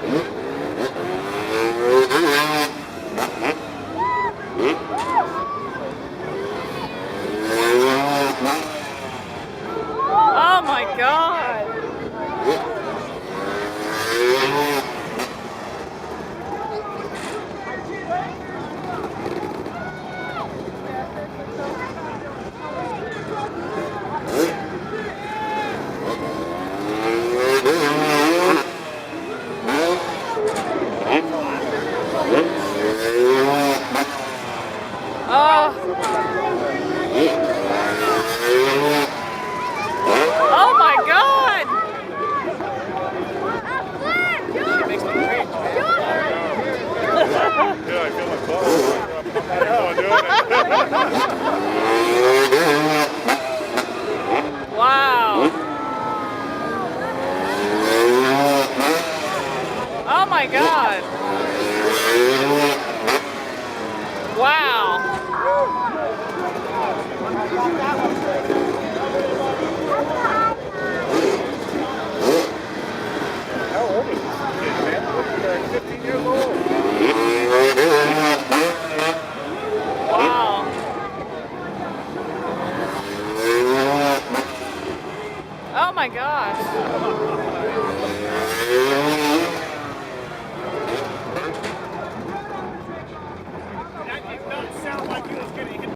Oh my God! Oh! Oh my God! Yeah, I feel like balls. I know, I'm doing it. Wow! Oh my God! Wow! How old is this kid, man? Look, 15 years old. Wow! Oh my gosh!